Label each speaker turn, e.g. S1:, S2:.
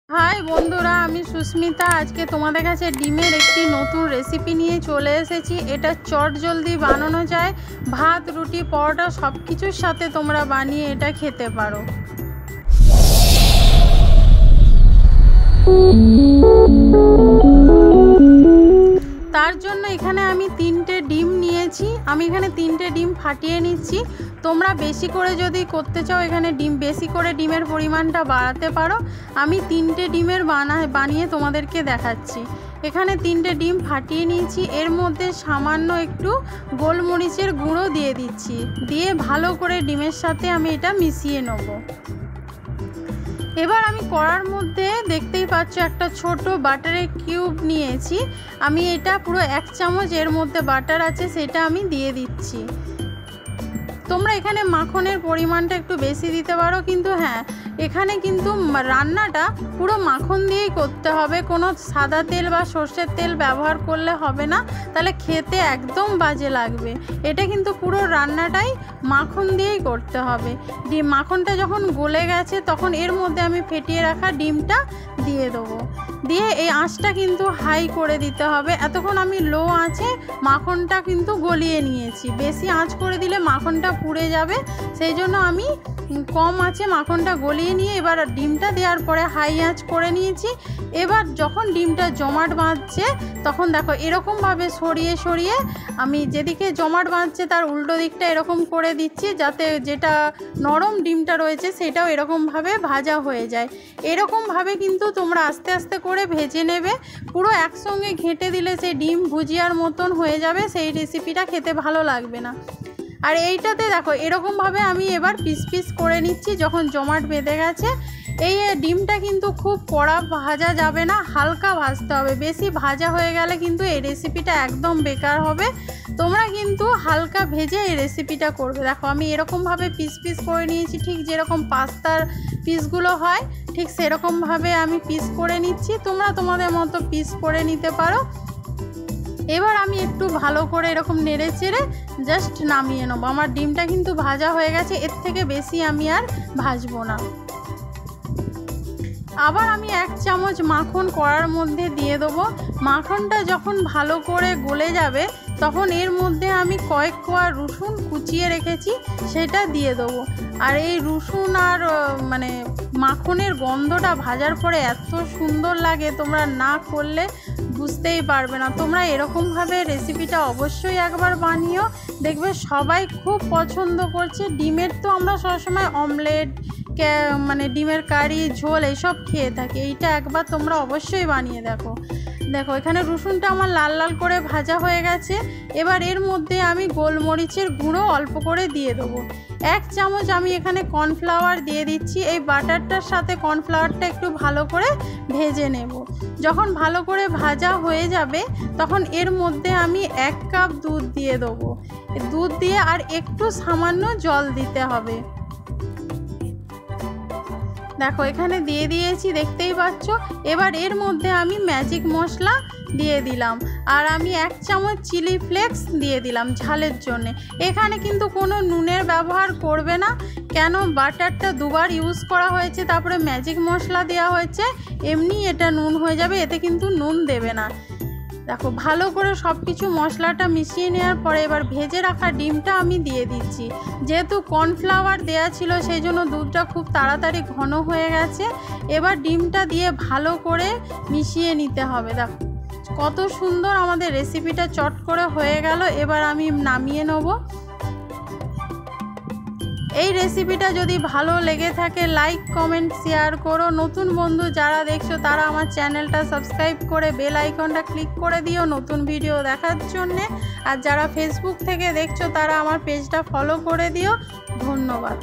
S1: High बंधुरा आमी सुस्मिता आज के तुम्हारे काछे डिमेर एकटी नतून रेसिपि निये चले एसेछि। एटा चट जल्दी बानानो जाए, भात रुटी परोटा सबकिछुर साथे तोमरा बानिये एटा खेते पारो। तार जोन्नो एखाने आमी 3टे डिम नियेछि। आमी एखाने 3टे डिम फाटिये निচ্ছি। তোমরা বেশি করে যদি করতে চাও এখানে ডিম বেশি করে ডিমের পরিমাণটা বাড়াতে পারো। আমি 3টে ডিমের বানিয়ে তোমাদেরকে দেখাচ্ছি। এখানে 3টে ডিম ফাটিয়ে নিয়েছি, এর মধ্যে সামান্য একটু গোলমরিচের গুঁড়ো দিয়ে দিচ্ছি, দিয়ে ভালো করে ডিমের সাথে আমি এটা মিশিয়ে নেব। এবার আমি কড়ার মধ্যে দেখতেই পাচ্ছ একটা ছোট বাটারের কিউব নিয়েছি। আমি এটা পুরো 1 চামচ এর মধ্যে বাটার আছে সেটা আমি দিয়ে দিচ্ছি। তোমরা এখানে মাখনের পরিমাণটা একটু বেশি দিতে পারো, কিন্তু হ্যাঁ এখানে কিন্তু রান্নাটা পুরো মাখন দিয়েই করতে হবে, কোনো সাদা তেল বা সর্ষের তেল ব্যবহার করলে হবে না, তাহলে খেতে একদম বাজে লাগবে। এটা কিন্তু পুরো রান্নাটাই মাখন দিয়েই করতে হবে। মাখনটা যখন গলে গেছে তখন এর মধ্যে আমি ফেটিয়ে রাখা ডিমটা দিয়ে দেবো, দিয়ে এই আঁচটা কিন্তু হাই করে দিতে হবে। এতক্ষণ আমি লো আঁচে মাখনটা কিন্তু গলিয়ে নিয়েছি, বেশি আঁচ করে দিলে মাখনটা পুড়ে যাবে, সেই জন্য আমি কম আঁচে মাখনটা গলিয়ে নিয়ে এবার ডিমটা দেওয়ার পরে হাই আঁচ করে নিয়েছি। এবার যখন ডিমটা জমাট বাঁধছে তখন দেখো এরকমভাবে সরিয়ে সরিয়ে আমি যেদিকে জমাট বাঁধছে তার উল্টো দিকটা এরকম করে দিচ্ছি, যাতে যেটা নরম ডিমটা রয়েছে সেটাও এরকমভাবে ভাজা হয়ে যায়। এরকমভাবে কিন্তু তোমরা আস্তে আস্তে করে ভেজে নেবে, পুরো একসঙ্গে ঘেঁটে দিলে সেই ডিম ভুজিয়ার মতন হয়ে যাবে, সেই রেসিপিটা খেতে ভালো লাগবে না। আর এইটাতে দেখো এরকমভাবে আমি এবার পিস পিস করে নিচ্ছি যখন জমাট বেঁধে গেছে। এই ডিমটা কিন্তু খুব কড়া ভাজা যাবে না, হালকা ভাজতে হবে, বেশি ভাজা হয়ে গেলে কিন্তু এই রেসিপিটা একদম বেকার হবে। তোমরা কিন্তু হালকা ভেজে এই রেসিপিটা করবে। দেখো আমি এরকমভাবে পিস পিস করে নিয়েছি, ঠিক যেরকম পাস্তার পিসগুলো হয় ঠিক সেরকমভাবে আমি পিস করে নিচ্ছি, তোমরা তোমাদের মতো পিস করে নিতে পারো। এবার আমি একটু ভালো করে এরকম নেড়ে চেড়ে জাস্ট নামিয়ে নেবো। আমার ডিমটা কিন্তু ভাজা হয়ে গেছে, এর থেকে বেশি আমি আর ভাজবো না। আবার আমি 1 চামচ মাখন কড়ার মধ্যে দিয়ে দেবো। মাখনটা যখন ভালো করে গলে যাবে তখন এর মধ্যে আমি কয়েক কোয়া রসুন কুচিয়ে রেখেছি সেটা দিয়ে দেবো। আর এই রসুন আর মানে মাখনের গন্ধটা ভাজার পরে এত সুন্দর লাগে, তোমরা না করলে বুঝতেই পারবে না। তোমরা এরকমভাবে রেসিপিটা অবশ্যই একবার বানিও, দেখবে সবাই খুব পছন্দ করছে। ডিমের তো আমরা সবসময় অমলেট মানে ডিমের কারি ঝোল এইসব খেয়ে থাকি, এইটা একবার তোমরা অবশ্যই বানিয়ে দেখো। দেখো এখানে রসুনটা আমার লাল লাল করে ভাজা হয়ে গেছে। এবার এর মধ্যে আমি গোলমরিচের গুঁড়ো অল্প করে দিয়ে দেবো। 1 চামচ আমি এখানে কর্নফ্লাওয়ার দিয়ে দিচ্ছি। এই বাটারটার সাথে কর্নফ্লাওয়ারটা একটু ভালো করে ভেজে নেব। যখন ভালো করে ভাজা হয়ে যাবে তখন এর মধ্যে আমি 1 কাপ দুধ দিয়ে দেবো। দুধ দিয়ে আর একটু সামান্য জল দিতে হবে। দেখো এখানে দিয়ে দিয়েছি, দেখতেই পাচ্ছ। এবার এর মধ্যে আমি ম্যাজিক মশলা দিয়ে দিলাম, আর আমি 1 চামচ চিলি ফ্লেক্স দিয়ে দিলাম ঝালের জন্যে। এখানে কিন্তু কোনো নুনের ব্যবহার করবে না, কেন বাটারটা দুবার ইউজ করা হয়েছে, তারপরে ম্যাজিক মশলা দেওয়া হয়েছে, এমনি এটা নুন হয়ে যাবে, এতে কিন্তু নুন দেবে না। দেখো ভালো করে সব কিছু মশলাটা মিশিয়ে নেওয়ার পরে এবার ভেজে রাখা ডিমটা আমি দিয়ে দিচ্ছি। যেহেতু কর্নফ্লাওয়ার দেওয়া ছিল সেই জন্য দুধটা খুব তাড়াতাড়ি ঘন হয়ে গেছে। এবার ডিমটা দিয়ে ভালো করে মিশিয়ে নিতে হবে। দেখো কত সুন্দর আমাদের রেসিপিটা চট করে হয়ে গেল। এবার আমি নামিয়ে নেব। এই রেসিপিটা যদি ভালো লেগে থাকে লাইক কমেন্ট শেয়ার করো। নতুন বন্ধু যারা দেখছো তারা আমার চ্যানেলটা সাবস্ক্রাইব করে বেল আইকনটা ক্লিক করে দিও নতুন ভিডিও দেখার জন্যে। আর যারা ফেসবুক থেকে দেখছো তারা আমার পেজটা ফলো করে দিও। ধন্যবাদ।